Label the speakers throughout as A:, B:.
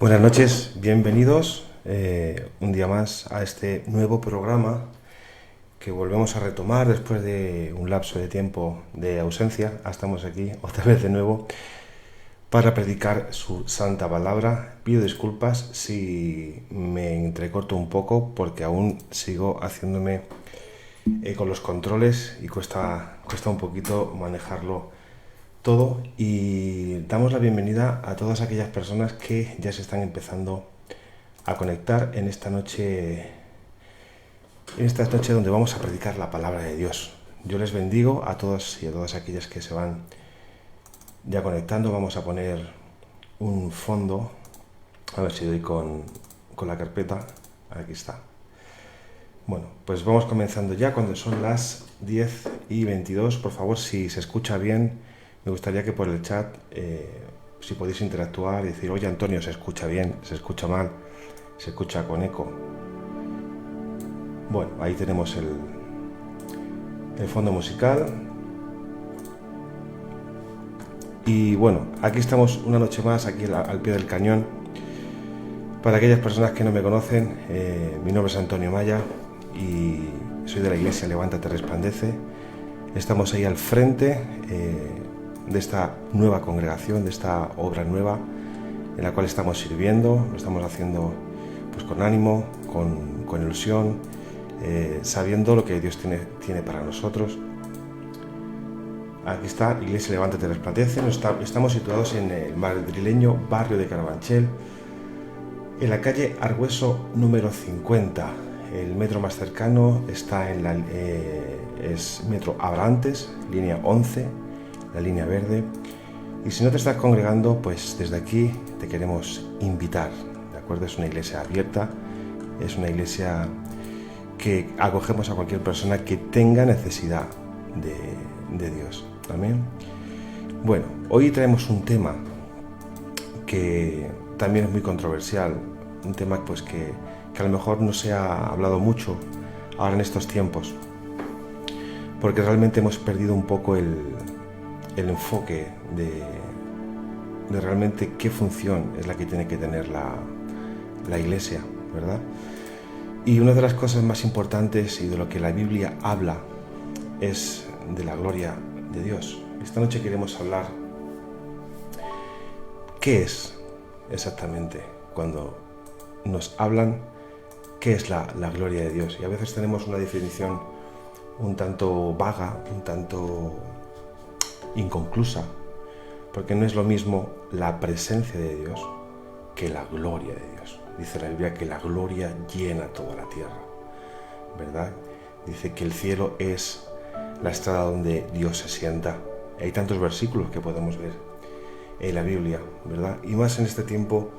A: Buenas noches, bienvenidos un día más a este nuevo programa que volvemos a retomar después de un lapso de tiempo de ausencia. Estamos aquí otra vez de nuevo para predicar su santa palabra. Pido disculpas si me entrecorto un poco porque aún sigo haciéndome con los controles y cuesta un poquito manejarlo todo, y damos la bienvenida a todas aquellas personas que ya se están empezando a conectar en esta noche donde vamos a predicar la palabra de Dios. Yo les bendigo a todos y a todas aquellas que se van ya conectando. Vamos a poner un fondo, a ver si doy con la carpeta. Aquí está. Bueno, pues vamos comenzando ya cuando son las 10:22. Por favor, si se escucha bien, me gustaría que por el chat, si podéis interactuar y decir: oye, Antonio, ¿se escucha bien? ¿Se escucha mal? ¿Se escucha con eco? Bueno, ahí tenemos el fondo musical. Y bueno, aquí estamos una noche más, aquí al pie del cañón. Para aquellas personas que no me conocen, mi nombre es Antonio Maya y soy de la iglesia Levántate Resplandece. Estamos ahí al frente de esta nueva congregación, de esta obra nueva en la cual estamos sirviendo. Lo estamos haciendo pues con ánimo, con ilusión, sabiendo lo que Dios tiene para nosotros. Aquí está Iglesia Levántate Resplandece. Estamos situados en el madrileño barrio de Carabanchel, en la calle Argüeso número 50. El metro más cercano está es Metro Abrantes, línea 11, la línea verde. Y si no te estás congregando, pues desde aquí te queremos invitar, ¿de acuerdo? Es una iglesia abierta Es una iglesia que acogemos a cualquier persona que tenga necesidad de Dios. Amén. Bueno, hoy traemos un tema que también es muy controversial, un tema pues que a lo mejor no se ha hablado mucho ahora en estos tiempos, porque realmente hemos perdido un poco el enfoque de realmente qué función es la que tiene que tener la iglesia, ¿verdad? Y una de las cosas más importantes y de lo que la Biblia habla es de la gloria de Dios. Esta noche queremos hablar qué es exactamente cuando nos hablan qué es la gloria de Dios. Y a veces tenemos una definición un tanto vaga, un tanto inconclusa, porque no es lo mismo la presencia de Dios que la gloria de Dios. Dice la Biblia que la gloria llena toda la tierra, ¿verdad? Dice que el cielo es la estrada donde Dios se sienta. Hay tantos versículos que podemos ver en la Biblia, ¿verdad? Y más en este tiempo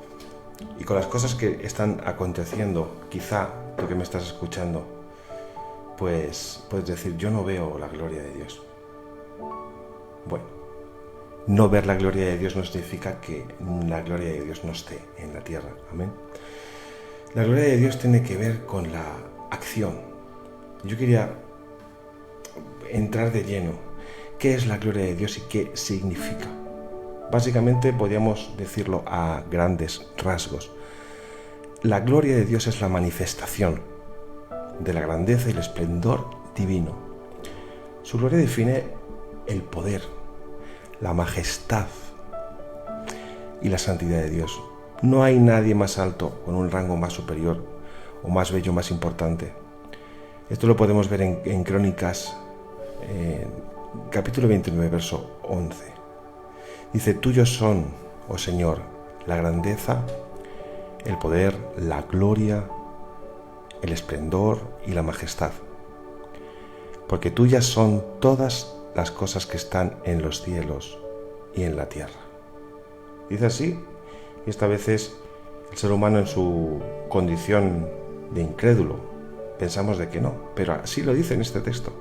A: y con las cosas que están aconteciendo, quizá tú que me estás escuchando, pues puedes decir, yo no veo la gloria de Dios. Bueno, no ver la gloria de Dios no significa que la gloria de Dios no esté en la tierra. Amén. La gloria de Dios tiene que ver con la acción. Yo quería entrar de lleno. ¿Qué es la gloria de Dios y qué significa? Básicamente podríamos decirlo a grandes rasgos. La gloria de Dios es la manifestación de la grandeza y el esplendor divino. Su gloria define el poder, la majestad y la santidad de Dios. No hay nadie más alto, con un rango más superior o más bello, más importante. Esto lo podemos ver en Crónicas, capítulo 29, verso 11. Dice, tuyos son, oh Señor, la grandeza, el poder, la gloria, el esplendor y la majestad, porque tuyas son todas las cosas que están en los cielos y en la tierra. Dice así, y esta vez es el ser humano en su condición de incrédulo. Pensamos de que no, pero así lo dice en este texto.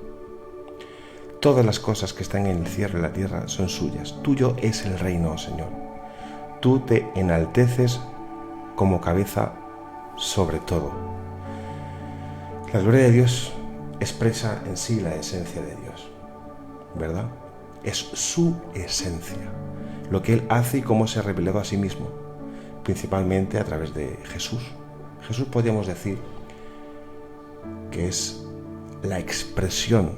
A: Todas las cosas que están en el cielo y en la tierra son suyas. Tuyo es el reino, oh Señor. Tú te enalteces como cabeza sobre todo. La gloria de Dios expresa en sí la esencia de Dios, ¿verdad? Es su esencia, lo que Él hace y cómo se ha revelado a sí mismo, principalmente a través de Jesús. Jesús podríamos decir que es la expresión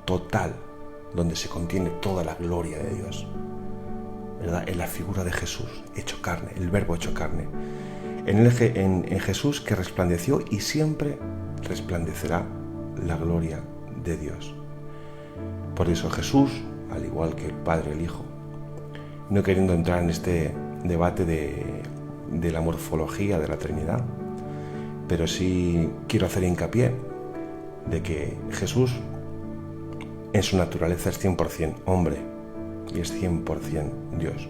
A: total donde se contiene toda la gloria de Dios, ¿verdad? En la figura de Jesús hecho carne, el verbo hecho carne, en Jesús que resplandeció y siempre resplandecerá la gloria de Dios. Por eso Jesús, al igual que el Padre y el Hijo, no queriendo entrar en este debate de la morfología de la Trinidad, pero sí quiero hacer hincapié de que Jesús en su naturaleza es 100% hombre y es 100% Dios.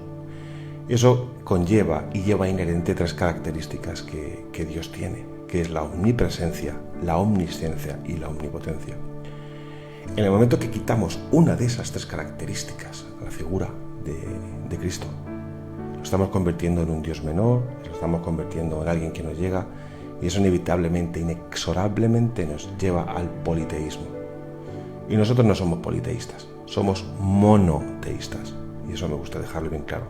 A: Y eso conlleva y lleva inherente tres características que Dios tiene, que es la omnipresencia, la omnisciencia y la omnipotencia. En el momento que quitamos una de esas tres características a la figura de Cristo, lo estamos convirtiendo en un Dios menor, lo estamos convirtiendo en alguien que nos llega, y eso inevitablemente, inexorablemente nos lleva al politeísmo. Y nosotros no somos politeístas, somos monoteístas. Y eso me gusta dejarlo bien claro.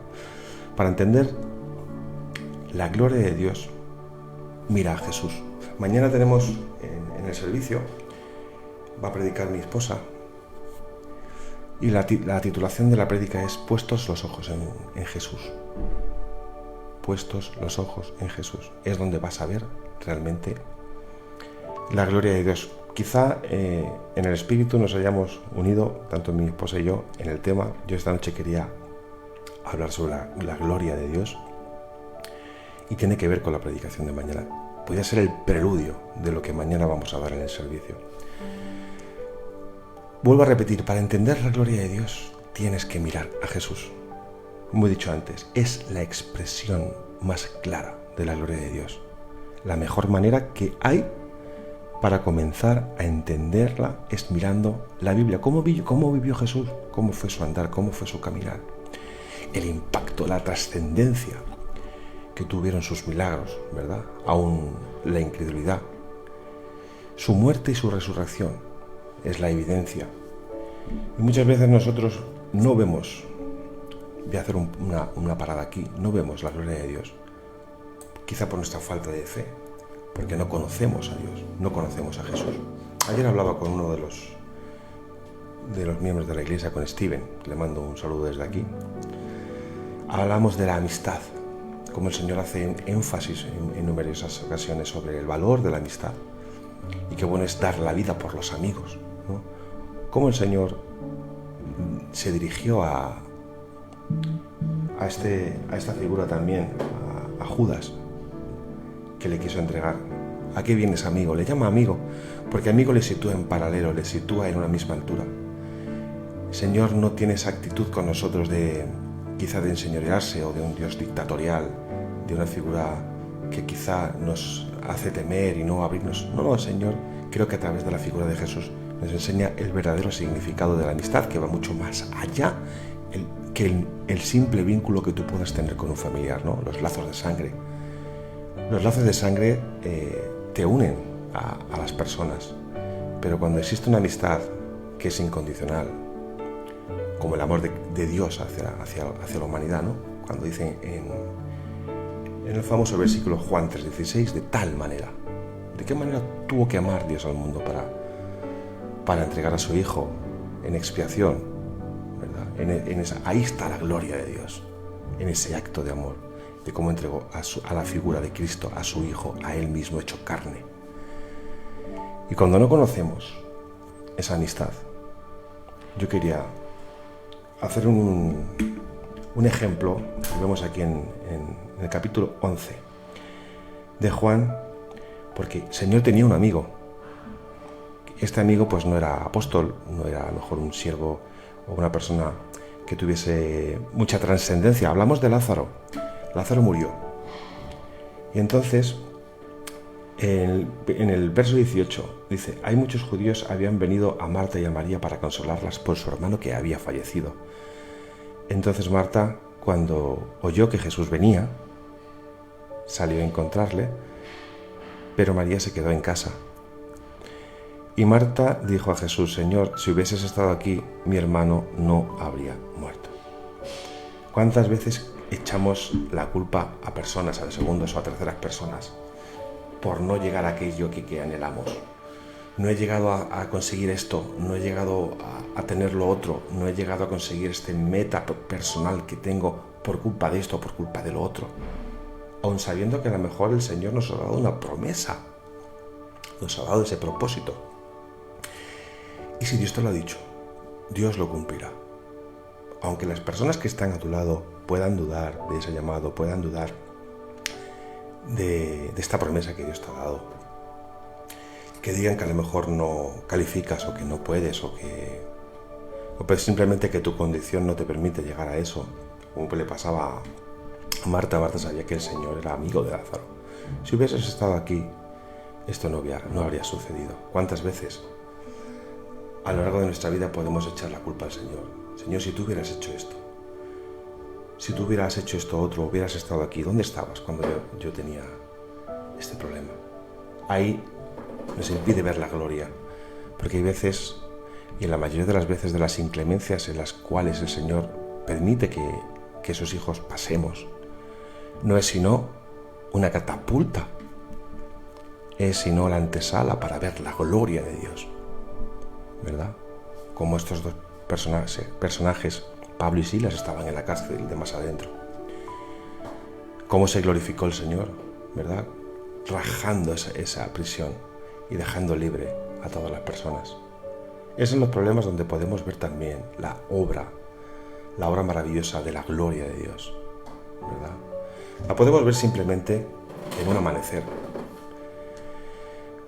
A: Para entender la gloria de Dios, mira a Jesús. Mañana tenemos en el servicio, va a predicar mi esposa, y la titulación de la prédica es Puestos los ojos en Jesús. Puestos los ojos en Jesús. Es donde vas a ver realmente la gloria de Dios. Quizá en el espíritu nos hayamos unido, tanto mi esposa y yo, en el tema. Yo esta noche quería hablar sobre la gloria de Dios y tiene que ver con la predicación de mañana. Podría ser el preludio de lo que mañana vamos a dar en el servicio. Vuelvo a repetir, para entender la gloria de Dios tienes que mirar a Jesús. Como he dicho antes, es la expresión más clara de la gloria de Dios. La mejor manera que hay para comenzar a entenderla es mirando la Biblia. ¿Cómo vivió Jesús? ¿Cómo fue su andar? ¿Cómo fue su caminar? El impacto, la trascendencia que tuvieron sus milagros, ¿verdad? Aún la incredulidad. Su muerte y su resurrección es la evidencia. Y muchas veces nosotros no vemos, voy a hacer una parada aquí, no vemos la gloria de Dios. Quizá por nuestra falta de fe, porque no conocemos a Dios, no conocemos a Jesús. Ayer hablaba con uno de los miembros de la iglesia, con Steven, le mando un saludo desde aquí. Hablamos de la amistad, como el Señor hace énfasis en numerosas ocasiones sobre el valor de la amistad y qué bueno es dar la vida por los amigos, ¿no? Cómo el Señor se dirigió a esta figura también, a Judas, que le quiso entregar. ¿A qué vienes, amigo? Le llama amigo, porque amigo le sitúa en paralelo, le sitúa en una misma altura. El Señor no tiene esa actitud con nosotros quizá de enseñorearse o de un Dios dictatorial, de una figura que quizá nos hace temer y no abrirnos. No, el Señor, creo que a través de la figura de Jesús nos enseña el verdadero significado de la amistad, que va mucho más allá que el simple vínculo que tú puedas tener con un familiar, ¿no? Los lazos de sangre. Los lazos de sangre te unen a las personas, pero cuando existe una amistad que es incondicional, como el amor de Dios hacia la humanidad, ¿no? Cuando dicen en el famoso versículo Juan 3:16, de tal manera. ¿De qué manera tuvo que amar Dios al mundo para entregar a su Hijo en expiación, ¿verdad? Ahí está la gloria de Dios, en ese acto de amor, de cómo entregó a la figura de Cristo, a su Hijo, a Él mismo hecho carne. Y cuando no conocemos esa amistad, yo quería hacer un ejemplo, lo vemos aquí en el capítulo 11 de Juan, porque el Señor tenía un amigo. Este amigo pues no era apóstol, no era a lo mejor un siervo o una persona que tuviese mucha trascendencia. Hablamos de Lázaro. Lázaro murió. Y entonces, en el verso 18, dice, hay muchos judíos habían venido a Marta y a María para consolarlas por su hermano que había fallecido. Entonces Marta, cuando oyó que Jesús venía, salió a encontrarle, pero María se quedó en casa. Y Marta dijo a Jesús, Señor, si hubieses estado aquí, mi hermano no habría muerto. ¿Cuántas veces echamos la culpa a personas, a segundas o a terceras personas, por no llegar a aquello que anhelamos? No he llegado a conseguir esto, no he llegado a tener lo otro, no he llegado a conseguir este meta personal que tengo por culpa de esto, por culpa de lo otro. Aun sabiendo que a lo mejor el Señor nos ha dado una promesa, nos ha dado ese propósito. Y si Dios te lo ha dicho, Dios lo cumplirá. Aunque las personas que están a tu lado puedan dudar de ese llamado, puedan dudar de esta promesa que Dios te ha dado, que digan que a lo mejor no calificas o que no puedes o pues simplemente que tu condición no te permite llegar a eso, como le pasaba a Marta. Marta sabía que el Señor era amigo de Lázaro. Si hubieses estado aquí, esto no habría sucedido. ¿Cuántas veces a lo largo de nuestra vida podemos echar la culpa al Señor? Señor, si tú hubieras hecho esto, si tú hubieras hecho esto otro, hubieras estado aquí, ¿dónde estabas cuando yo tenía este problema? Ahí nos impide ver la gloria, porque hay veces, y en la mayoría de las veces de las inclemencias en las cuales el Señor permite que sus hijos pasemos, no es sino una catapulta, es sino la antesala para ver la gloria de Dios, ¿verdad? Como estos dos personajes, Pablo y Silas, estaban en la cárcel de más adentro. Cómo se glorificó el Señor, ¿verdad? Rajando esa prisión y dejando libre a todas las personas. Esos son los problemas donde podemos ver también la obra maravillosa de la gloria de Dios, ¿verdad? La podemos ver simplemente en un amanecer.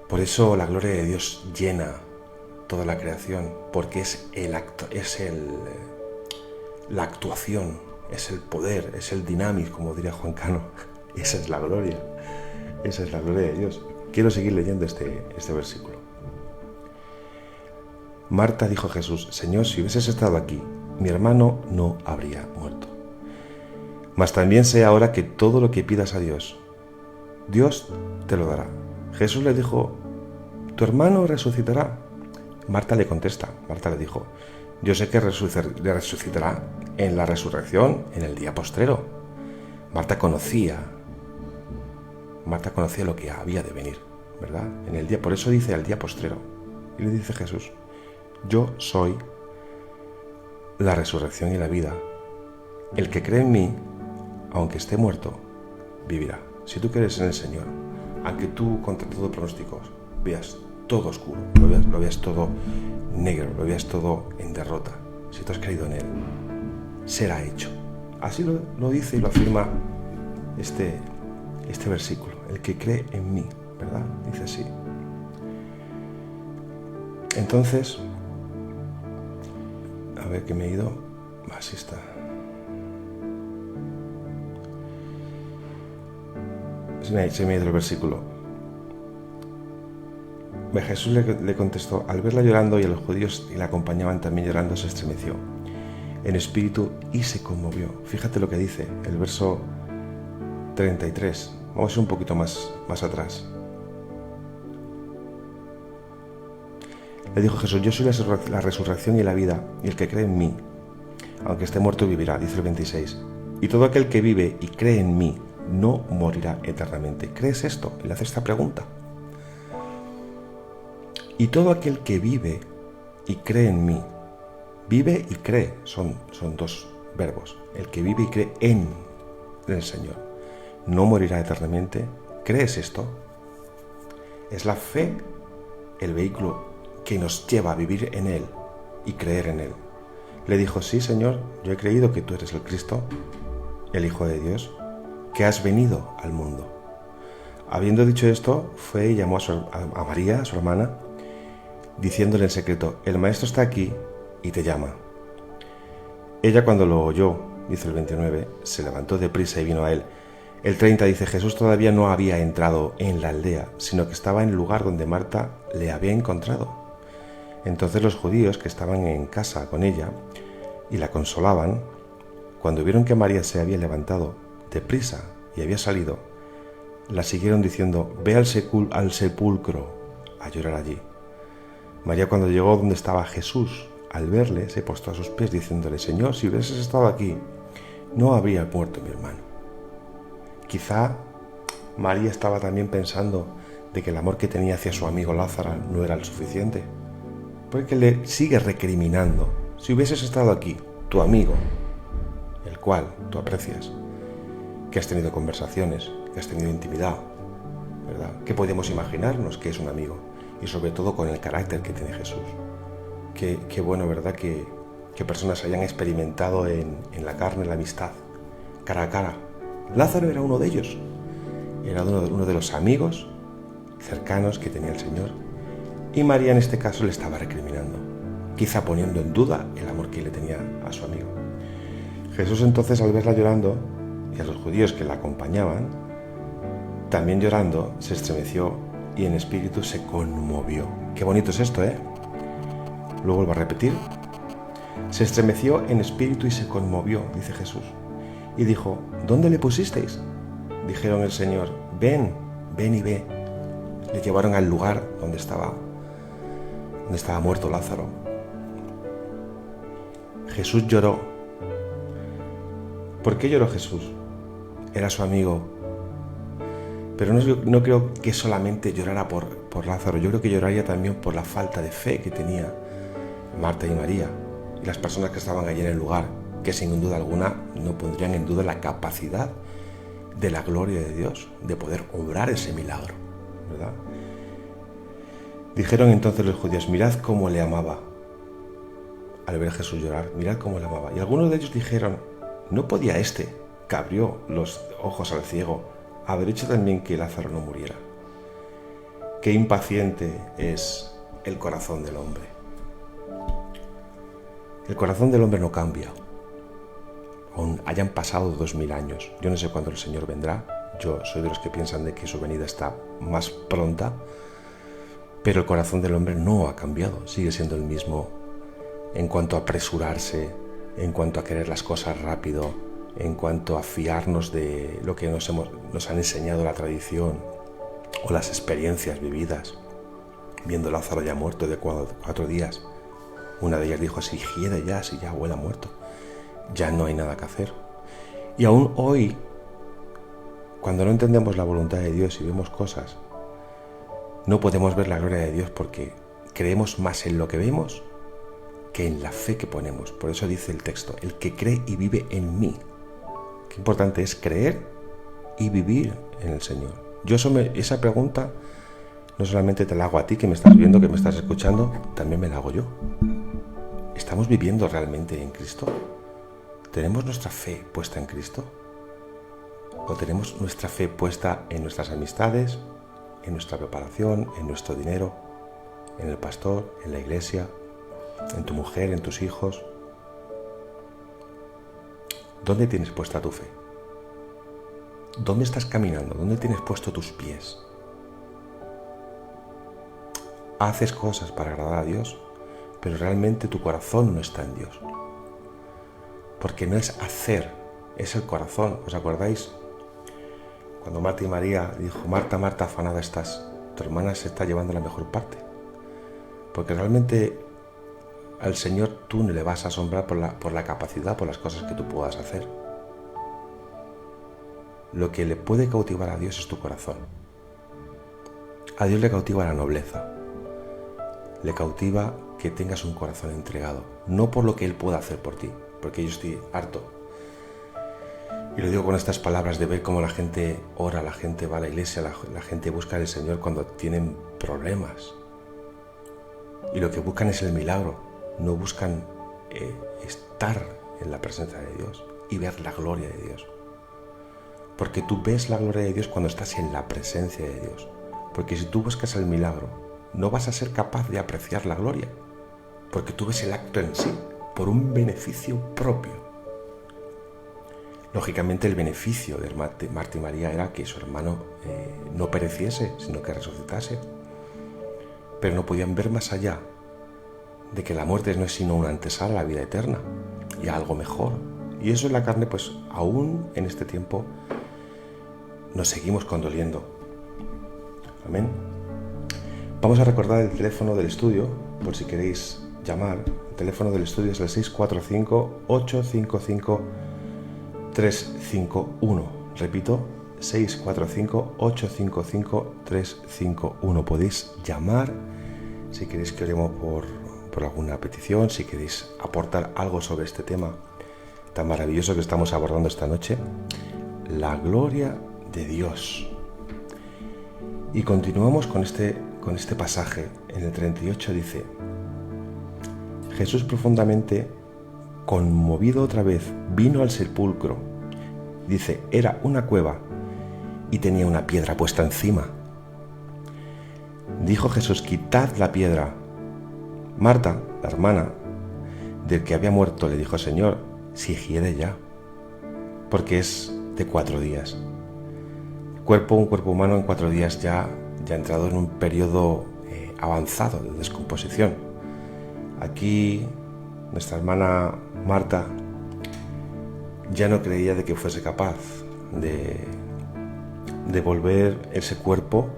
A: Por eso la gloria de Dios llena toda la creación, porque es la actuación, es el poder, es el dinamis, como diría Juan Cano, Esa es la gloria. Esa es la gloria de Dios. Quiero seguir leyendo este versículo. Marta dijo a Jesús: Señor, si hubieses estado aquí, mi hermano no habría muerto. Mas también sé ahora que todo lo que pidas a Dios, Dios te lo dará. Jesús le dijo: tu hermano resucitará. Marta le contesta, Marta le dijo: yo sé que resucitará en la resurrección, en el día postrero. Marta conocía lo que había de venir, ¿verdad? En el día, por eso dice al día postrero. Y le dice Jesús: yo soy la resurrección y la vida. El que cree en mí, aunque esté muerto, vivirá. Si tú crees en el Señor, aunque tú contra todo pronóstico veas todo oscuro, lo veas todo negro, lo veas todo en derrota, si tú has creído en Él, será hecho. Así lo dice y lo afirma este versículo. El que cree en mí, ¿verdad? Dice así. Entonces, a ver que me he ido. Así está. Se me ha ido el versículo. Jesús le contestó: al verla llorando y a los judíos que la acompañaban también llorando, se estremeció en espíritu y se conmovió. Fíjate lo que dice el verso 33. Vamos a ir un poquito más atrás. Le dijo Jesús: yo soy la resurrección y la vida, y el que cree en mí, aunque esté muerto, vivirá. Dice el 26. Y todo aquel que vive y cree en mí no morirá eternamente. ¿Crees esto? Le hace esta pregunta. Y todo aquel que vive y cree en mí, vive y cree, son dos verbos. El que vive y cree en el Señor no morirá eternamente. ¿Crees esto? Es la fe el vehículo que nos lleva a vivir en Él y creer en Él. Le dijo: sí, Señor, yo he creído que tú eres el Cristo, el Hijo de Dios, que has venido al mundo. Habiendo dicho esto, fue y llamó a María, su hermana, diciéndole en secreto: el Maestro está aquí y te llama. Ella, cuando lo oyó, dice el 29, se levantó deprisa y vino a él. El 30 dice: Jesús todavía no había entrado en la aldea, sino que estaba en el lugar donde Marta le había encontrado. Entonces los judíos que estaban en casa con ella y la consolaban, cuando vieron que María se había levantado deprisa y había salido, la siguieron diciendo: ve al sepulcro a llorar allí. María, cuando llegó donde estaba Jesús, al verle, se postró a sus pies diciéndole: Señor, si hubieses estado aquí, no habría muerto mi hermano. Quizá María estaba también pensando de que el amor que tenía hacia su amigo Lázaro no era el suficiente, porque le sigue recriminando: si hubieses estado aquí, tu amigo, el cual tú aprecias, que has tenido conversaciones, que has tenido intimidad, ¿verdad? ¿Qué podemos imaginarnos que es un amigo? Y sobre todo con el carácter que tiene Jesús. Qué bueno, ¿verdad? Que personas hayan experimentado en la carne la amistad, cara a cara. Lázaro era uno de ellos. Era uno de los amigos cercanos que tenía el Señor. Y María en este caso le estaba recriminando, quizá poniendo en duda el amor que le tenía a su amigo. Jesús entonces, al verla llorando, y a los judíos que la acompañaban, también llorando, se estremeció y en espíritu se conmovió. Qué bonito es esto, ¿eh? Lo vuelvo a repetir. Se estremeció en espíritu y se conmovió, dice Jesús. Y dijo: ¿dónde le pusisteis? Dijeron el Señor: ven y ve. Le llevaron al lugar donde estaba muerto Lázaro. Jesús lloró. ¿Por qué lloró Jesús? Era su amigo. Pero no creo que solamente llorara por Lázaro. Yo creo que lloraría también por la falta de fe que tenía Marta y María y las personas que estaban allí en el lugar, que sin duda alguna no pondrían en duda la capacidad de la gloria de Dios, de poder obrar ese milagro, ¿verdad? Dijeron entonces los judíos: mirad cómo le amaba. Al ver a Jesús llorar, mirad cómo le amaba. Y algunos de ellos dijeron: ¿no podía este, que abrió los ojos al ciego, haber hecho también que Lázaro no muriera? Qué impaciente es el corazón del hombre. El corazón del hombre no cambia. Aún hayan pasado 2000 años. Yo no sé cuándo el Señor vendrá. Yo soy de los que piensan de que su venida está más pronta, pero el corazón del hombre no ha cambiado, sigue siendo el mismo en cuanto a apresurarse, en cuanto a querer las cosas rápido, en cuanto a fiarnos de lo que nos han enseñado la tradición o las experiencias vividas. Viendo a Lázaro ya muerto de 4 días, una de ellas dijo: si hiede ya, si ya huele a muerto, ya no hay nada que hacer. Y aún hoy, cuando no entendemos la voluntad de Dios y vemos cosas, no podemos ver la gloria de Dios porque creemos más en lo que vemos que en la fe que ponemos. Por eso dice el texto: el que cree y vive en mí. Qué importante es creer y vivir en el Señor. Yo esa pregunta no solamente te la hago a ti que me estás viendo, que me estás escuchando, también me la hago yo. ¿Estamos viviendo realmente en Cristo? ¿Tenemos nuestra fe puesta en Cristo? ¿O tenemos nuestra fe puesta en nuestras amistades, en nuestra preparación, en nuestro dinero, en el pastor, en la iglesia, en tu mujer, en tus hijos? ¿Dónde tienes puesta tu fe? ¿Dónde estás caminando? ¿Dónde tienes puesto tus pies? Haces cosas para agradar a Dios, pero realmente tu corazón no está en Dios. Porque no es hacer, es el corazón. ¿Os acordáis? Cuando Marta y María dijo: Marta, Marta, afanada estás, tu hermana se está llevando la mejor parte. Porque realmente al Señor tú no le vas a asombrar por la capacidad, por las cosas que tú puedas hacer. Lo que le puede cautivar a Dios es tu corazón. A Dios le cautiva la nobleza. Le cautiva que tengas un corazón entregado, no por lo que Él pueda hacer por ti, porque yo estoy harto. Y lo digo con estas palabras de ver cómo la gente ora, la gente va a la iglesia, la gente busca al Señor cuando tienen problemas. Y lo que buscan es el milagro, no buscan estar en la presencia de Dios y ver la gloria de Dios. Porque tú ves la gloria de Dios cuando estás en la presencia de Dios. Porque si tú buscas el milagro, no vas a ser capaz de apreciar la gloria, porque tú ves el acto en sí, por un beneficio propio. Lógicamente el beneficio de Marta y María era que su hermano no pereciese, sino que resucitase. Pero no podían ver más allá de que la muerte no es sino una antesala a la vida eterna y a algo mejor. Y eso en la carne, pues aún en este tiempo nos seguimos condoliendo. Amén. Vamos a recordar el teléfono del estudio, por si queréis llamar. El teléfono del estudio es el 645-855-351. Repito, 645-855-351. Podéis llamar si queréis que oremos por alguna petición, si queréis aportar algo sobre este tema tan maravilloso que estamos abordando esta noche. La gloria de Dios. Y continuamos con este pasaje. En el 38 dice: Jesús, profundamente conmovido otra vez, vino al sepulcro. Dice, era una cueva y tenía una piedra puesta encima. Dijo Jesús: quitad la piedra. Marta, la hermana del que había muerto, le dijo: Señor, si hiede ya, porque es de 4 días. Un cuerpo humano en 4 días ya ha entrado en un periodo avanzado de descomposición. Aquí nuestra hermana Marta ya no creía de que fuese capaz de volver ese cuerpo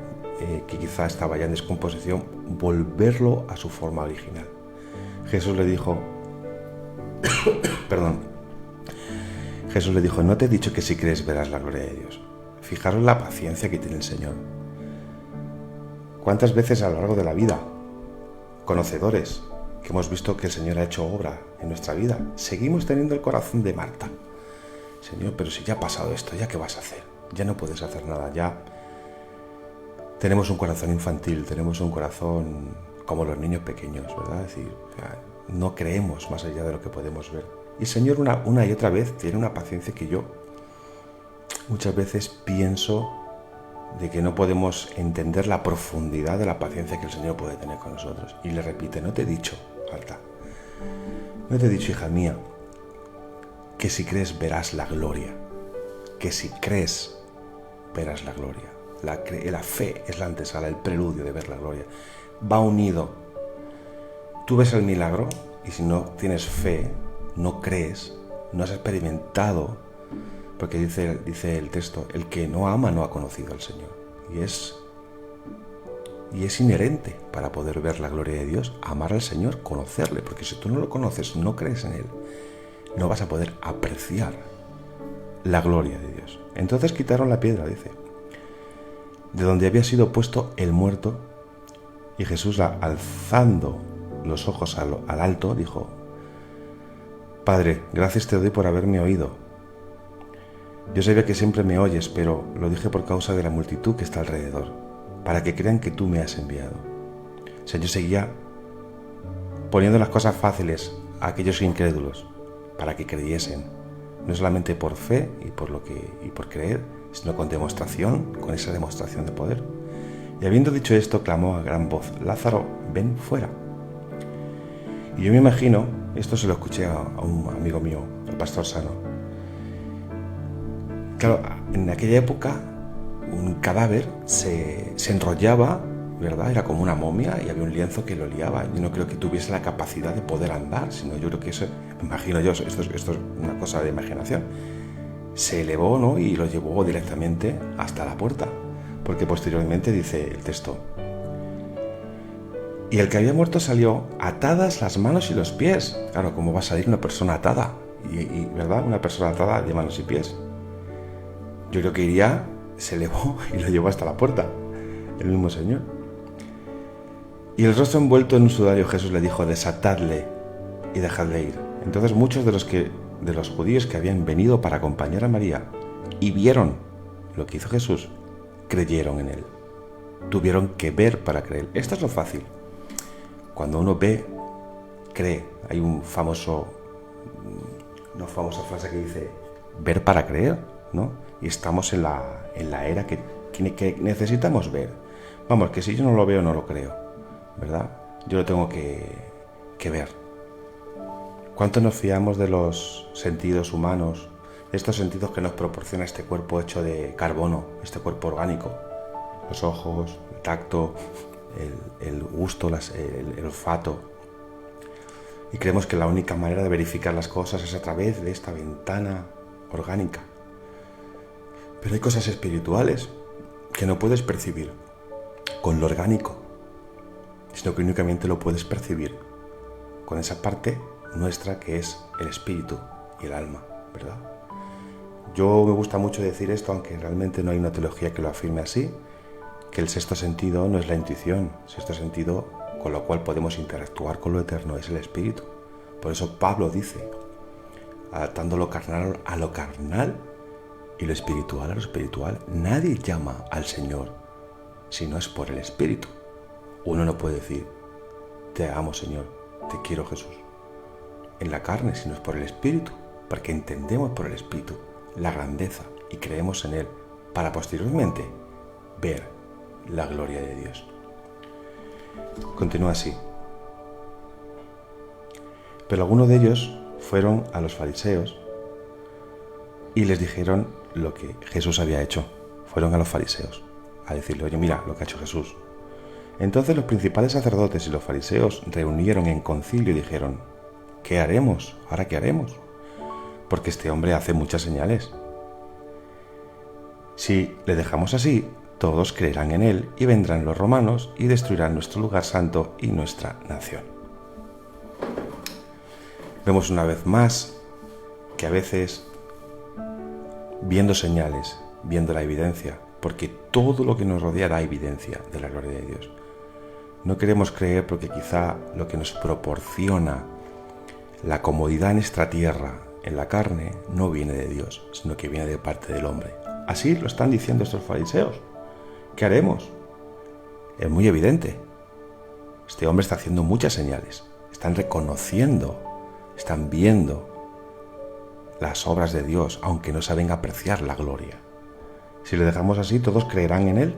A: que quizá estaba ya en descomposición, volverlo a su forma original. Jesús le dijo, Jesús le dijo: no te he dicho que si crees verás la gloria de Dios. Fijaros la paciencia que tiene el Señor. ¿Cuántas veces a lo largo de la vida, conocedores, que hemos visto que el Señor ha hecho obra en nuestra vida, seguimos teniendo el corazón de Marta? Señor, pero si ya ha pasado esto, ¿ya qué vas a hacer? Ya no puedes hacer nada, ya tenemos un corazón infantil, tenemos un corazón como los niños pequeños, ¿verdad? Es decir, no creemos más allá de lo que podemos ver. Y el Señor una y otra vez tiene una paciencia que yo muchas veces pienso de que no podemos entender la profundidad de la paciencia que el Señor puede tener con nosotros. Y le repite: no te he dicho, Marta, no te he dicho, hija mía, que si crees verás la gloria, que si crees verás la gloria. La fe es la antesala, el preludio de ver la gloria. Va unido. Tú ves el milagro y si no tienes fe, no crees, no has experimentado, porque dice el texto, el que no ama no ha conocido al Señor. Y es inherente para poder ver la gloria de Dios, amar al Señor, conocerle, porque si tú no lo conoces, no crees en Él, no vas a poder apreciar la gloria de Dios. Entonces quitaron la piedra, dice, de donde había sido puesto el muerto, y Jesús, alzando los ojos al alto, dijo: Padre, gracias te doy por haberme oído. Yo sabía que siempre me oyes, pero lo dije por causa de la multitud que está alrededor, para que crean que tú me has enviado. O sea, yo seguía poniendo las cosas fáciles a aquellos incrédulos, para que creyesen, no solamente por fe y por creer, sino con demostración, con esa demostración de poder. Y habiendo dicho esto, clamó a gran voz: Lázaro, ven fuera. Y yo me imagino, esto se lo escuché a un amigo mío, el pastor Sano. Claro, en aquella época un cadáver se enrollaba, ¿verdad? Era como una momia y había un lienzo que lo liaba. Yo no creo que tuviese la capacidad de poder andar, sino yo creo que eso, me imagino yo, esto es una cosa de imaginación. Se elevó, ¿no? Y lo llevó directamente hasta la puerta, porque posteriormente dice el texto: y el que había muerto salió, atadas las manos y los pies. Claro, ¿cómo va a salir una persona atada? ¿Verdad? Una persona atada de manos y pies. Yo creo que iría, se elevó y lo llevó hasta la puerta, el mismo Señor. Y el rostro envuelto en un sudario, Jesús le dijo: desatadle y dejadle ir. Entonces muchos de los judíos que habían venido para acompañar a María y vieron lo que hizo Jesús, creyeron en él. Tuvieron que ver para creer. Esto es lo fácil. Cuando uno ve, cree. Hay una famosa frase que dice: ver para creer, ¿no? Y estamos en la era que necesitamos ver. Vamos, que si yo no lo veo, no lo creo, ¿verdad? Yo lo tengo que ver. ¿Cuánto nos fiamos de los sentidos humanos, de estos sentidos que nos proporciona este cuerpo hecho de carbono, este cuerpo orgánico? Los ojos, el tacto, el gusto, el olfato. Y creemos que la única manera de verificar las cosas es a través de esta ventana orgánica. Pero hay cosas espirituales que no puedes percibir con lo orgánico, sino que únicamente lo puedes percibir con esa parte nuestra que es el espíritu y el alma, ¿verdad? Yo me gusta mucho decir esto, aunque realmente no hay una teología que lo afirme así, que el sexto sentido no es la intuición, el sexto sentido con lo cual podemos interactuar con lo eterno es el espíritu. Por eso Pablo dice, adaptando lo carnal a lo carnal y lo espiritual a lo espiritual, nadie llama al Señor si no es por el espíritu. Uno no puede decir: te amo, Señor, te quiero, Jesús, en la carne, si no es por el espíritu, porque entendemos por el espíritu la grandeza y creemos en él para posteriormente ver la gloria de Dios. Continúa así: pero algunos de ellos fueron a los fariseos y les dijeron lo que Jesús había hecho. Fueron a los fariseos a decirle: oye, mira lo que ha hecho Jesús. Entonces los principales sacerdotes y los fariseos reunieron en concilio y dijeron: ¿qué haremos? ¿Ahora qué haremos? Porque este hombre hace muchas señales. Si le dejamos así, todos creerán en él y vendrán los romanos y destruirán nuestro lugar santo y nuestra nación. Vemos una vez más que a veces, viendo señales, viendo la evidencia, porque todo lo que nos rodea da evidencia de la gloria de Dios, no queremos creer porque quizá lo que nos proporciona la comodidad en esta tierra, en la carne, no viene de Dios, sino que viene de parte del hombre. Así lo están diciendo estos fariseos. ¿Qué haremos? Es muy evidente. Este hombre está haciendo muchas señales. Están reconociendo, están viendo las obras de Dios, aunque no saben apreciar la gloria. Si le dejamos así, todos creerán en él.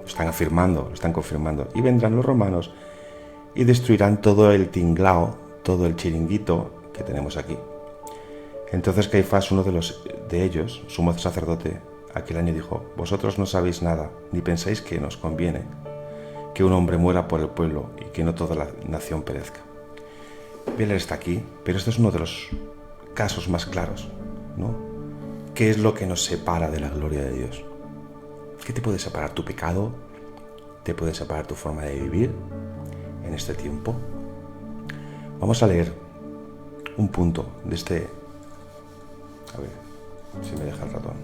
A: Lo están afirmando, lo están confirmando. Y vendrán los romanos y destruirán todo el tinglao, todo el chiringuito que tenemos aquí. Entonces Caifás, uno de ellos, sumo sacerdote, aquel año dijo: vosotros no sabéis nada, ni pensáis que nos conviene que un hombre muera por el pueblo y que no toda la nación perezca. Bien, él está aquí, pero este es uno de los casos más claros, ¿no? ¿Qué es lo que nos separa de la gloria de Dios? ¿Qué te puede separar? ¿Tu pecado? ¿Te puede separar tu forma de vivir en este tiempo? Vamos a leer un punto de este... A ver si me deja el ratón.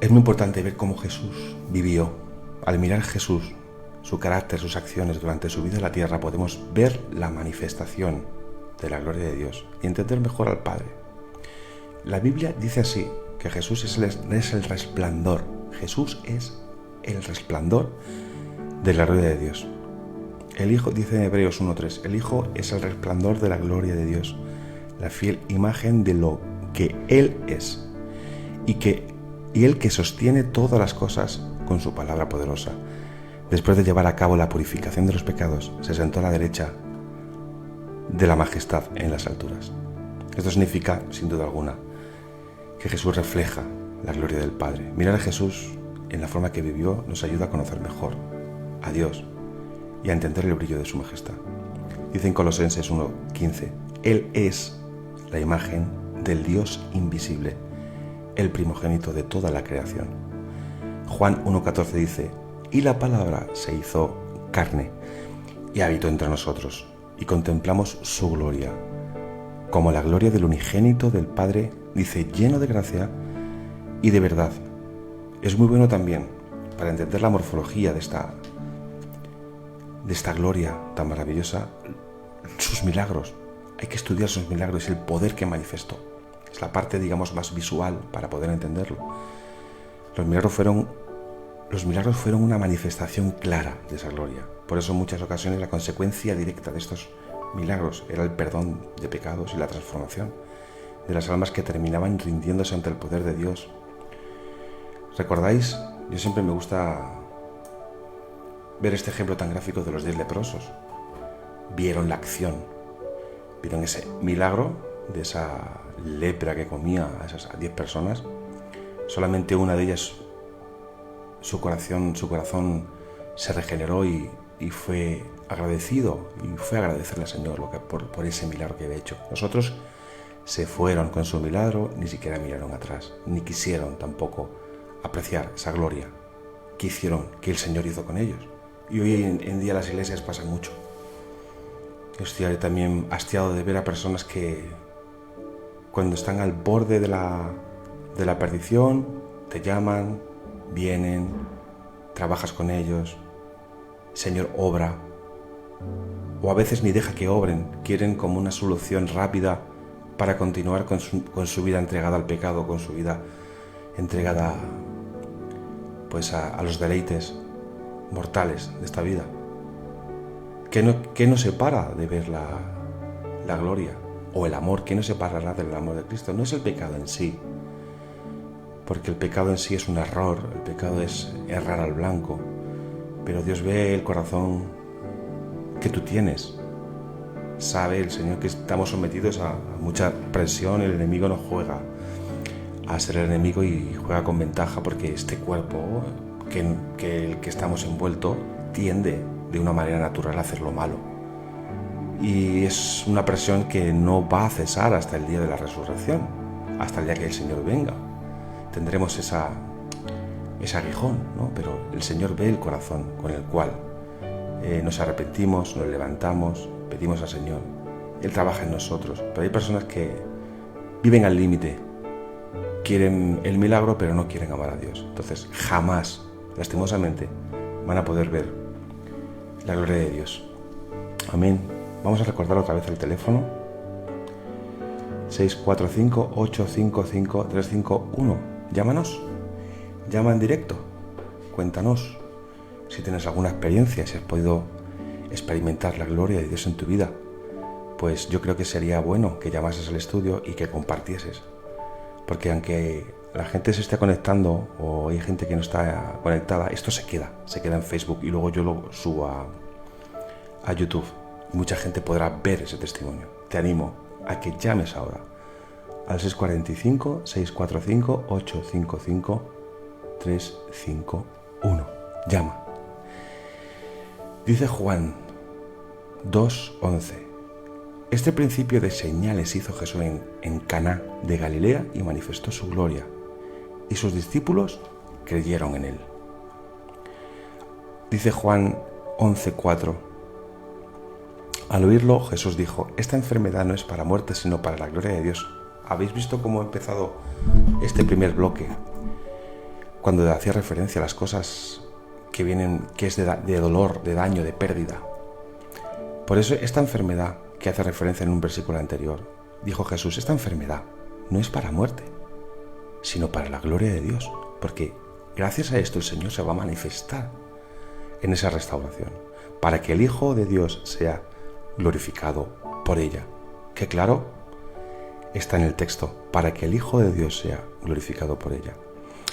A: Es muy importante ver cómo Jesús vivió. Al mirar Jesús, su carácter, sus acciones durante su vida en la tierra, podemos ver la manifestación de la gloria de Dios y entender mejor al Padre. La Biblia dice así, que Jesús es el resplandor. Jesús es el resplandor de la gloria de Dios. El Hijo, dice en Hebreos 1:3, el Hijo es el resplandor de la gloria de Dios, la fiel imagen de lo que Él es, y Él que sostiene todas las cosas con su palabra poderosa. Después de llevar a cabo la purificación de los pecados, se sentó a la derecha de la majestad en las alturas. Esto significa, sin duda alguna, que Jesús refleja la gloria del Padre. Mirar a Jesús en la forma que vivió nos ayuda a conocer mejor a Dios y a entender el brillo de su majestad. Dice en Colosenses 1:15, Él es la imagen del Dios invisible, el primogénito de toda la creación. Juan 1:14 dice, y la palabra se hizo carne y habitó entre nosotros, y contemplamos su gloria, como la gloria del unigénito del Padre, dice, lleno de gracia y de verdad. Es muy bueno también, para entender la morfología de esta gloria tan maravillosa, sus milagros. Hay que estudiar sus milagros y el poder que manifestó. Es la parte, digamos, más visual para poder entenderlo. Los milagros fueron una manifestación clara de esa gloria. Por eso en muchas ocasiones la consecuencia directa de estos milagros era el perdón de pecados y la transformación de las almas que terminaban rindiéndose ante el poder de Dios. ¿Recordáis? Yo siempre me gusta ver este ejemplo tan gráfico de los 10 leprosos. Vieron la acción, vieron ese milagro de esa lepra que comía a esas 10 personas. Solamente una de ellas, su corazón se regeneró y fue agradecido, y fue a agradecerle al Señor por ese milagro que había hecho. Los otros se fueron con su milagro, ni siquiera miraron atrás, ni quisieron tampoco apreciar esa gloria que hicieron, que el Señor hizo con ellos. Y hoy en día las iglesias pasa mucho. Yo estoy también hastiado de ver a personas que cuando están al borde de la perdición, te llaman, vienen, trabajas con ellos, Señor, obra, o a veces ni deja que obren, quieren como una solución rápida para continuar con su vida entregada al pecado, con su vida entregada pues a los deleites mortales de esta vida. ¿Qué nos separa de ver la gloria o el amor? ¿Qué nos separará del amor de Cristo? No es el pecado en sí, porque el pecado en sí es un error, el pecado es errar al blanco, pero Dios ve el corazón que tú tienes. Sabe el Señor que estamos sometidos a mucha presión, el enemigo nos juega a ser el enemigo y juega con ventaja, porque este cuerpo que el que estamos envuelto tiende de una manera natural a hacer lo malo, y es una presión que no va a cesar hasta el día de la resurrección, hasta el día que el Señor venga. Tendremos ese aguijón, ¿no? Pero el Señor ve el corazón con el cual nos arrepentimos, nos levantamos, pedimos al Señor. Él trabaja en nosotros. Pero hay personas que viven al límite, quieren el milagro pero no quieren amar a Dios. Entonces jamás, lastimosamente, van a poder ver la gloria de Dios. Amén. Vamos a recordar otra vez el teléfono: 645-855-351. Llámanos, llama en directo, cuéntanos si tienes alguna experiencia, si has podido experimentar la gloria de Dios en tu vida. Pues yo creo que sería bueno que llamases al estudio y que compartieses, porque aunque la gente se esté conectando o hay gente que no está conectada, esto se queda en Facebook y luego yo lo subo a YouTube. Mucha gente podrá ver ese testimonio. Te animo a que llames ahora al 645-645-855-351. Llama. Dice Juan 2:11. Este principio de señales hizo Jesús en Caná de Galilea y manifestó su gloria, y sus discípulos creyeron en él. Dice Juan 11:4. Al oírlo, Jesús dijo: esta enfermedad no es para muerte, sino para la gloria de Dios. ¿Habéis visto cómo ha empezado este primer bloque? Cuando hacía referencia a las cosas que vienen, que es de dolor, de daño, de pérdida. Por eso esta enfermedad que hace referencia en un versículo anterior, dijo Jesús, esta enfermedad no es para muerte, sino para la gloria de Dios, porque gracias a esto el Señor se va a manifestar en esa restauración, para que el Hijo de Dios sea glorificado por ella. Que claro, está en el texto, para que el Hijo de Dios sea glorificado por ella.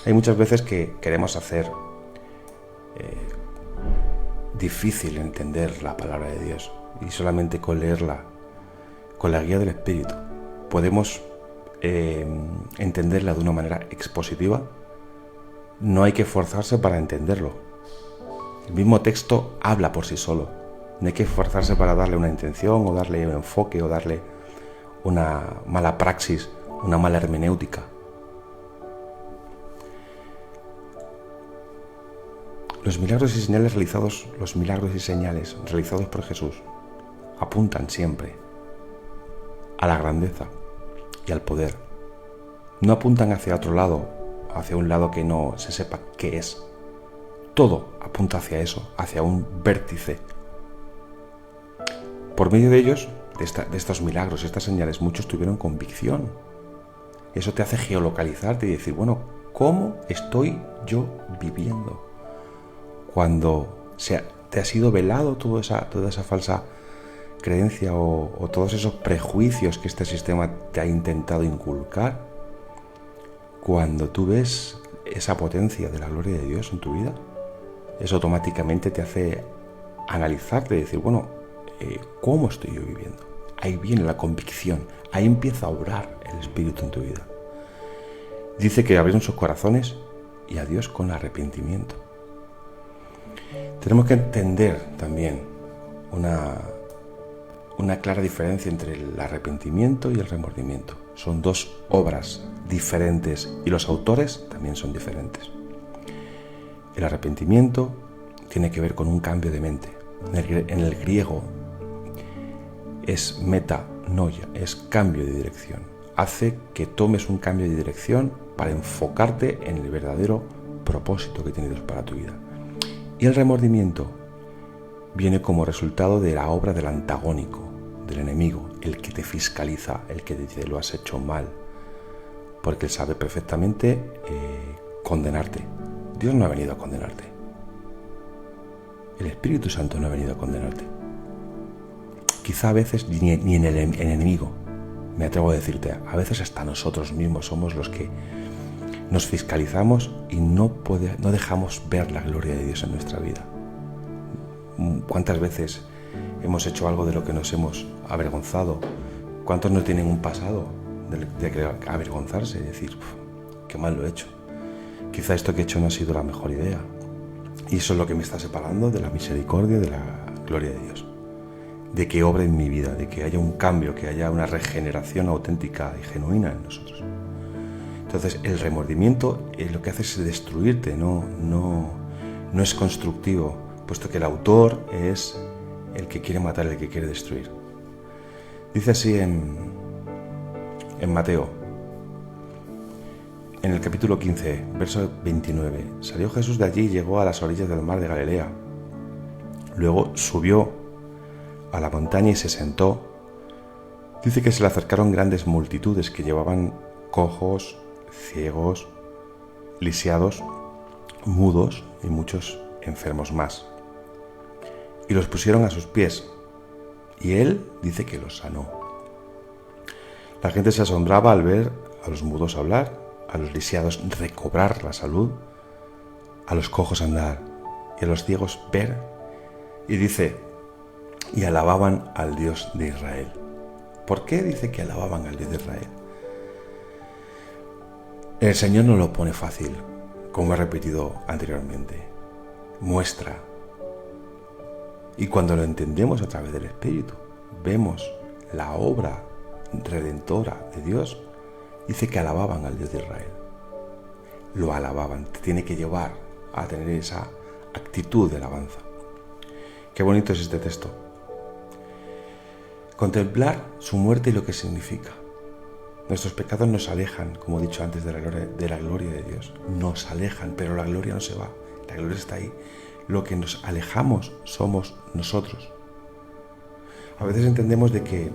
A: Hay muchas veces que queremos hacer difícil entender la palabra de Dios, y solamente con leerla, con la guía del Espíritu, podemos entenderla de una manera expositiva. No hay que esforzarse para entenderlo. El mismo texto habla por sí solo. No hay que esforzarse para darle una intención o darle un enfoque o darle una mala praxis, una mala hermenéutica. Los milagros y señales realizados por Jesús apuntan siempre a la grandeza y al poder. No apuntan hacia otro lado, hacia un lado que no se sepa qué es. Todo apunta hacia eso, hacia un vértice. Por medio de ellos, de estos milagros, estas señales, muchos tuvieron convicción. Eso te hace geolocalizarte y decir, bueno, ¿cómo estoy yo viviendo? Cuando te ha sido velado toda esa falsa creencia o todos esos prejuicios que este sistema te ha intentado inculcar, cuando tú ves esa potencia de la gloria de Dios en tu vida, eso automáticamente te hace analizarte y decir, bueno, ¿cómo estoy yo viviendo? Ahí viene la convicción, ahí empieza a obrar el Espíritu en tu vida. Dice que abrieron sus corazones y a Dios con arrepentimiento. Tenemos que entender también una clara diferencia entre el arrepentimiento y el remordimiento. Son dos obras diferentes y los autores también son diferentes. El arrepentimiento tiene que ver con un cambio de mente. En el griego es metanoia, es cambio de dirección. Hace que tomes un cambio de dirección para enfocarte en el verdadero propósito que tiene Dios para tu vida. Y el remordimiento viene como resultado de la obra del antagónico, del enemigo, el que te fiscaliza, el que te dice lo has hecho mal, porque él sabe perfectamente condenarte. Dios no ha venido a condenarte. El Espíritu Santo no ha venido a condenarte. Quizá a veces ni en el enemigo, me atrevo a decirte, a veces hasta nosotros mismos somos los que nos fiscalizamos y no dejamos ver la gloria de Dios en nuestra vida. ¿Cuántas veces hemos hecho algo de lo que nos hemos avergonzado? ¿Cuántos no tienen un pasado de avergonzarse y decir, qué mal lo he hecho? Quizá esto que he hecho no ha sido la mejor idea. Y eso es lo que me está separando de la misericordia, de la gloria de Dios. De que obre en mi vida, de que haya un cambio, que haya una regeneración auténtica y genuina en nosotros. Entonces el remordimiento lo que hace es destruirte, no es constructivo, puesto que el autor es el que quiere matar, el que quiere destruir. Dice así en Mateo, en el capítulo 15, verso 29, salió Jesús de allí y llegó a las orillas del mar de Galilea. Luego subió a la montaña y se sentó. Dice que se le acercaron grandes multitudes que llevaban cojos, ciegos, lisiados, mudos y muchos enfermos más. Y los pusieron a sus pies, y él dice que los sanó. La gente se asombraba al ver a los mudos hablar, a los lisiados recobrar la salud, a los cojos andar y a los ciegos ver, y dice, y alababan al Dios de Israel. ¿Por qué dice que alababan al Dios de Israel? El Señor no lo pone fácil, como he repetido anteriormente. Muestra. Y cuando lo entendemos a través del Espíritu, vemos la obra redentora de Dios, dice que alababan al Dios de Israel. Lo alababan. Te tiene que llevar a tener esa actitud de alabanza. Qué bonito es este texto. Contemplar su muerte y lo que significa. Nuestros pecados nos alejan, como he dicho antes, de la gloria de Dios. Nos alejan, pero la gloria no se va. La gloria está ahí. Lo que nos alejamos somos nosotros. A veces entendemos de que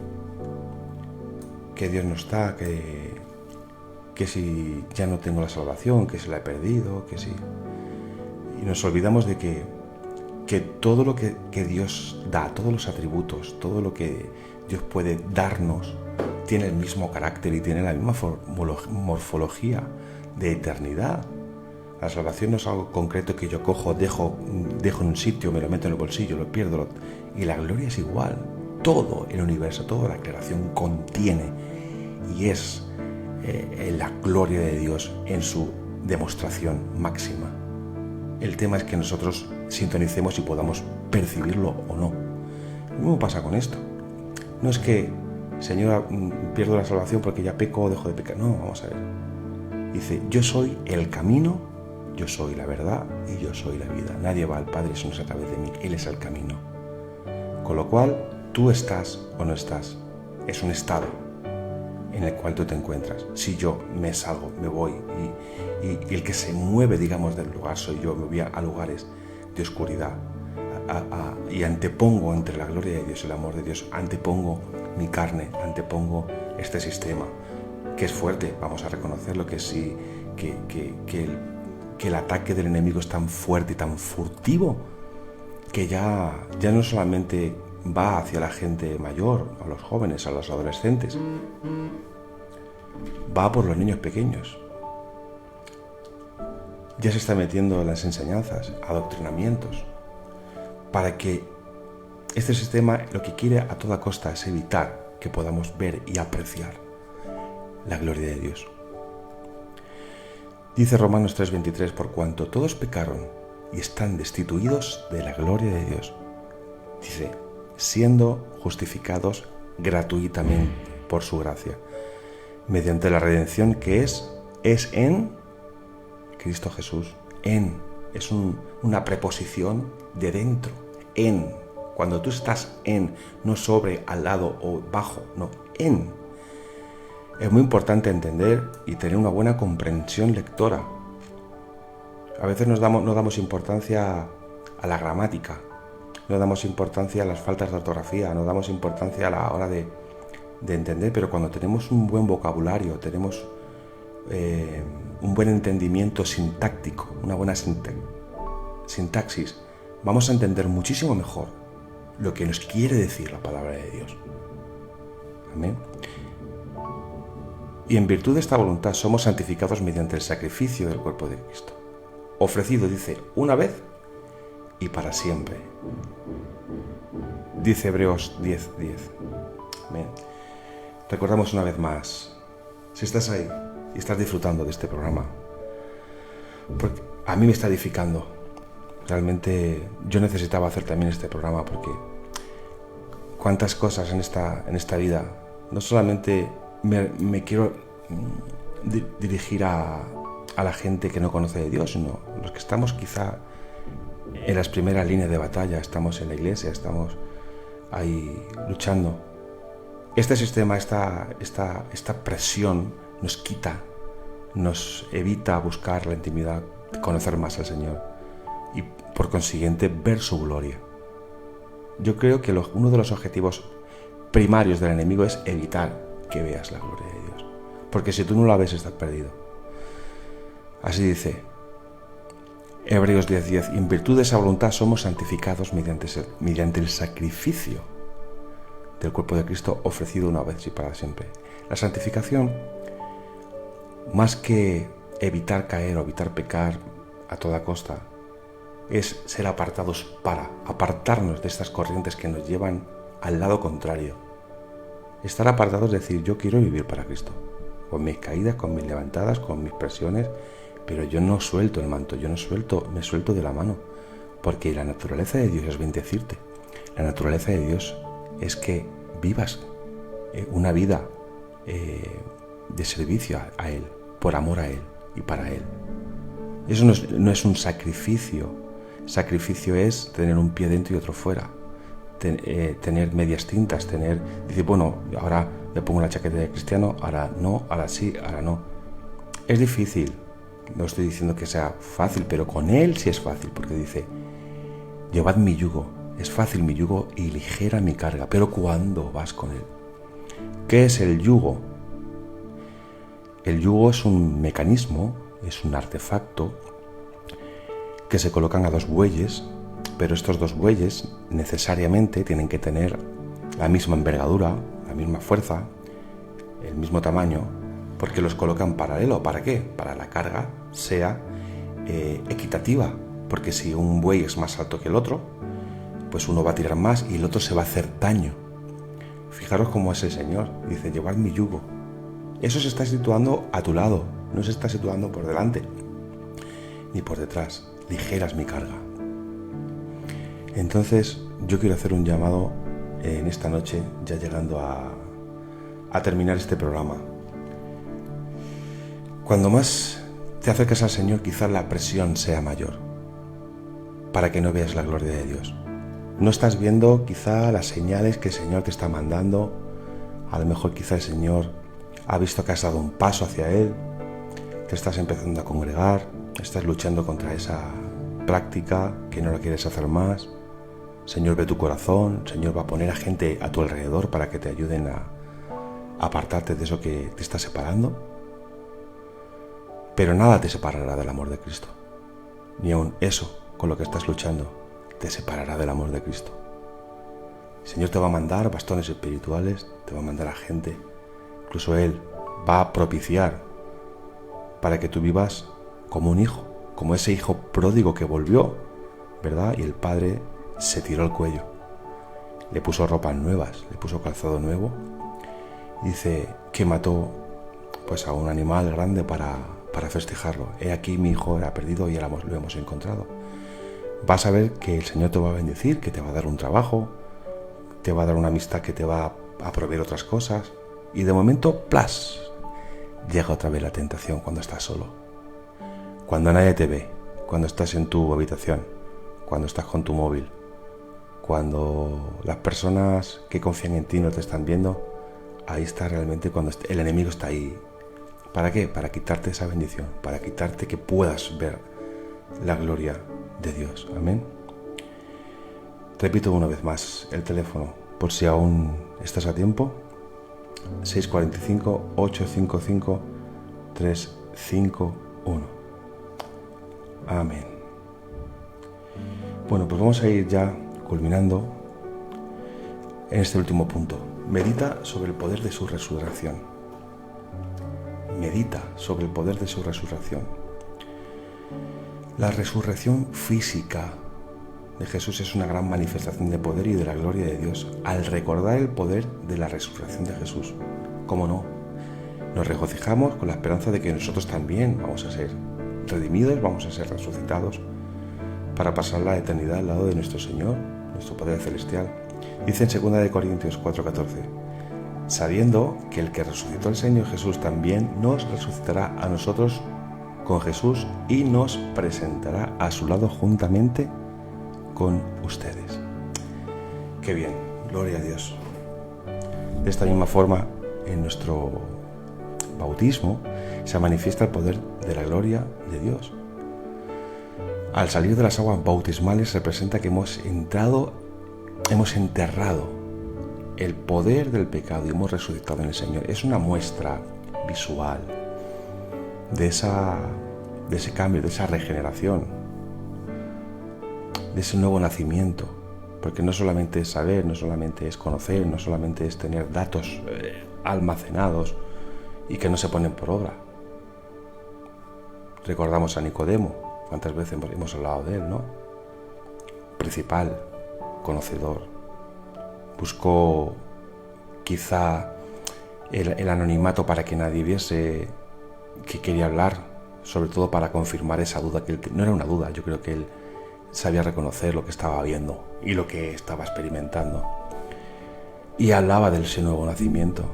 A: Dios no está, que si ya no tengo la salvación, que si la he perdido, que si... Y nos olvidamos de que todo lo que Dios da, todos los atributos, todo lo que Dios puede darnos, tiene el mismo carácter y tiene la misma morfología de eternidad. La salvación no es algo concreto que yo cojo, dejo en un sitio, me lo meto en el bolsillo, lo pierdo. Y la gloria es igual. Todo el universo, toda la creación contiene y es la gloria de Dios en su demostración máxima. El tema es que nosotros sintonicemos y podamos percibirlo o no. Lo mismo pasa con esto. No es que, Señor, pierdo la salvación porque ya peco o dejo de pecar. No, vamos a ver. Dice, yo soy el camino, yo soy la verdad y yo soy la vida. Nadie va al Padre si no es a través de mí. Él es el camino. Con lo cual, tú estás o no estás. Es un estado en el cual tú te encuentras. Si yo me salgo, me voy y el que se mueve, digamos, del lugar soy yo, me voy a lugares de oscuridad y antepongo entre la gloria de Dios y el amor de Dios, antepongo mi carne, antepongo este sistema, que es fuerte, vamos a reconocerlo, que sí, que el ataque del enemigo es tan fuerte y tan furtivo que ya no solamente va hacia la gente mayor, a los jóvenes, a los adolescentes, va por los niños pequeños. Ya se está metiendo en las enseñanzas, adoctrinamientos, para que este sistema lo que quiere a toda costa es evitar que podamos ver y apreciar la gloria de Dios. Dice Romanos 3:23, por cuanto todos pecaron y están destituidos de la gloria de Dios. Dice, siendo justificados gratuitamente por su gracia, mediante la redención que es en Cristo Jesús. Es una preposición de dentro, en. Cuando tú estás en, no sobre, al lado o bajo, no, en. Es muy importante entender y tener una buena comprensión lectora. A veces no damos importancia a la gramática, no damos importancia a las faltas de ortografía, no damos importancia a la hora de entender, pero cuando tenemos un buen vocabulario, tenemos un buen entendimiento sintáctico, una buena sintaxis, vamos a entender muchísimo mejor lo que nos quiere decir la palabra de Dios. Amén. Y en virtud de esta voluntad somos santificados mediante el sacrificio del cuerpo de Cristo, ofrecido, dice, una vez y para siempre. Dice Hebreos 10:10. Amén. Recordamos una vez más, si estás ahí y estás disfrutando de este programa, porque a mí me está edificando. Realmente yo necesitaba hacer también este programa porque cuántas cosas en esta vida, no solamente me quiero dirigir a la gente que no conoce de Dios, sino los que estamos quizá en las primeras líneas de batalla, estamos en la iglesia, estamos ahí luchando. Este sistema, esta presión nos evita buscar la intimidad, conocer más al Señor y por consiguiente ver su gloria. Yo creo que uno de los objetivos primarios del enemigo es evitar que veas la gloria de Dios, porque si tú no la ves estás perdido. Así dice Hebreos 10:10, en virtud de esa voluntad somos santificados mediante el sacrificio del cuerpo de Cristo ofrecido una vez y para siempre. La santificación, más que evitar caer o evitar pecar a toda costa, es ser apartados para apartarnos de estas corrientes que nos llevan al lado contrario. Estar apartados es decir, yo quiero vivir para Cristo. con mis caídas, con mis levantadas, con mis presiones, pero yo no suelto el manto, me suelto de la mano, porque la naturaleza de Dios es bendecirte. La naturaleza de Dios es que vivas una vida de servicio a Él, por amor a Él y para Él. Eso no es un sacrificio. Sacrificio es tener un pie dentro y otro fuera. Tener medias tintas, decir, bueno, ahora me pongo una chaqueta de cristiano, ahora no, ahora sí, ahora no. Es difícil, no estoy diciendo que sea fácil, pero con Él sí es fácil, porque dice, llevad mi yugo, es fácil mi yugo y ligera mi carga, pero ¿cuándo vas con Él? ¿Qué es el yugo? El yugo es un mecanismo, es un artefacto que se colocan a dos bueyes, pero estos dos bueyes necesariamente tienen que tener la misma envergadura, la misma fuerza, el mismo tamaño, porque los colocan paralelo. ¿Para qué? Para la carga sea equitativa, porque si un buey es más alto que el otro, pues uno va a tirar más y el otro se va a hacer daño. Fijaros cómo es el Señor, dice, llevad mi yugo. Eso se está situando a tu lado, no se está situando por delante ni por detrás. Ligeras mi carga. Entonces yo quiero hacer un llamado en esta noche, ya llegando a terminar este programa. Cuando más te acercas al Señor, quizás la presión sea mayor, para que no veas la gloria de Dios. No estás viendo quizá las señales que el Señor te está mandando. A lo mejor quizá el Señor ha visto que has dado un paso hacia Él, te estás empezando a congregar, estás luchando contra esa práctica que no la quieres hacer más. Señor ve tu corazón, Señor va a poner a gente a tu alrededor para que te ayuden a apartarte de eso que te está separando. Pero nada te separará del amor de Cristo. Ni aun eso con lo que estás luchando te separará del amor de Cristo. El Señor te va a mandar bastones espirituales, te va a mandar a gente. Incluso Él va a propiciar para que tú vivas como un hijo, como ese hijo pródigo que volvió, ¿verdad? Y el padre se tiró al cuello, le puso ropas nuevas, le puso calzado nuevo. Dice que mató pues a un animal grande para festejarlo. He aquí mi hijo era perdido y ahora lo hemos encontrado. Vas a ver que el Señor te va a bendecir, que te va a dar un trabajo, te va a dar una amistad que te va a proveer otras cosas. Y de momento, ¡plas!, llega otra vez la tentación cuando estás solo. Cuando nadie te ve, cuando estás en tu habitación, cuando estás con tu móvil, cuando las personas que confían en ti no te están viendo, ahí está realmente cuando el enemigo está ahí. ¿Para qué? Para quitarte esa bendición, para quitarte que puedas ver la gloria de Dios. Amén. Repito una vez más el teléfono, por si aún estás a tiempo: 645-855-351. Amén. Bueno, pues vamos a ir ya culminando en este último punto. Medita sobre el poder de su resurrección. Medita sobre el poder de su resurrección. La resurrección física de Jesús es una gran manifestación de poder y de la gloria de Dios. Al recordar el poder de la resurrección de Jesús, ¿cómo no? Nos regocijamos con la esperanza de que nosotros también vamos a ser redimidos, vamos a ser resucitados para pasar la eternidad al lado de nuestro Señor, nuestro Padre Celestial. Dice en 2 Corintios 4:14: sabiendo que el que resucitó al Señor Jesús también nos resucitará a nosotros con Jesús y nos presentará a su lado juntamente con ustedes. Qué bien, gloria a Dios. De esta misma forma, en nuestro bautismo se manifiesta el poder de la gloria de Dios. Al salir de las aguas bautismales representa que hemos enterrado el poder del pecado y hemos resucitado en el Señor. Es una muestra visual de ese cambio, de esa regeneración, de ese nuevo nacimiento, porque no solamente es saber, no solamente es conocer, no solamente es tener datos almacenados y que no se ponen por obra. Recordamos a Nicodemo, cuántas veces hemos hablado de él, ¿no? Principal, conocedor, buscó quizá el anonimato para que nadie viese que quería hablar, sobre todo para confirmar esa duda que no era una duda. Yo creo que él sabía reconocer lo que estaba viendo y lo que estaba experimentando. Y hablaba del ese nuevo nacimiento.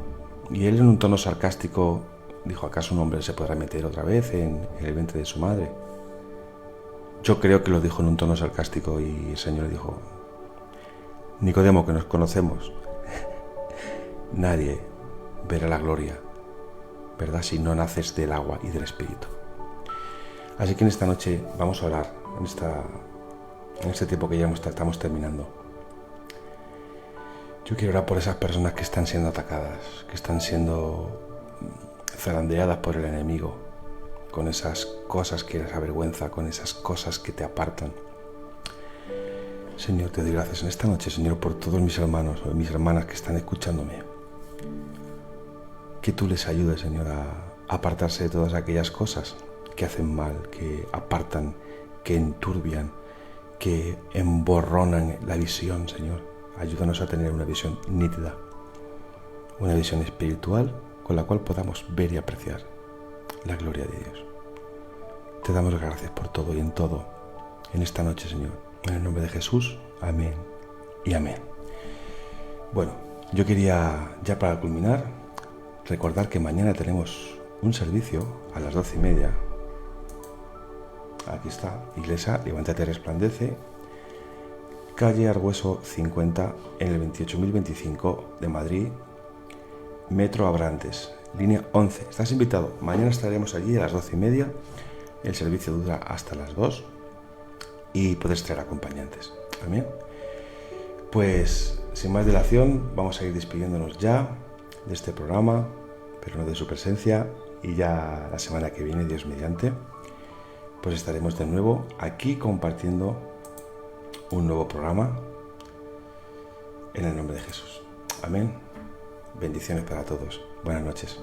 A: Y él, en un tono sarcástico, dijo: ¿acaso un hombre se podrá meter otra vez en el vientre de su madre? Yo creo que lo dijo en un tono sarcástico, y el Señor le dijo: Nicodemo, que nos conocemos, nadie verá la gloria, ¿verdad?, si no naces del agua y del Espíritu. Así que en esta noche vamos a orar, en este tiempo que ya estamos terminando. Yo quiero orar por esas personas que están siendo atacadas, que están siendo zarandeadas por el enemigo, con esas cosas que les avergüenza, con esas cosas que te apartan. Señor, te doy gracias en esta noche, Señor, por todos mis hermanos o mis hermanas que están escuchándome. Que tú les ayudes, Señor, a apartarse de todas aquellas cosas que hacen mal, que apartan, que enturbian, que emborronan la visión, Señor. Ayúdanos a tener una visión nítida, una visión espiritual con la cual podamos ver y apreciar la gloria de Dios. Te damos gracias por todo y en todo en esta noche, Señor. En el nombre de Jesús, amén y amén. Bueno, yo quería, ya para culminar, recordar que mañana tenemos un servicio a las 12:30. Aquí está, Iglesia Levántate Resplandece, calle Argüeso 50, en el 28025 de Madrid, Metro Abrantes, línea 11. Estás invitado. Mañana estaremos allí a las 12:30. El servicio dura hasta las 2 y puedes traer acompañantes. Amén. Pues sin más dilación, vamos a ir despidiéndonos ya de este programa, pero no de su presencia. Y ya la semana que viene, Dios mediante, pues estaremos de nuevo aquí compartiendo un nuevo programa en el nombre de Jesús. Amén. Bendiciones para todos. Buenas noches.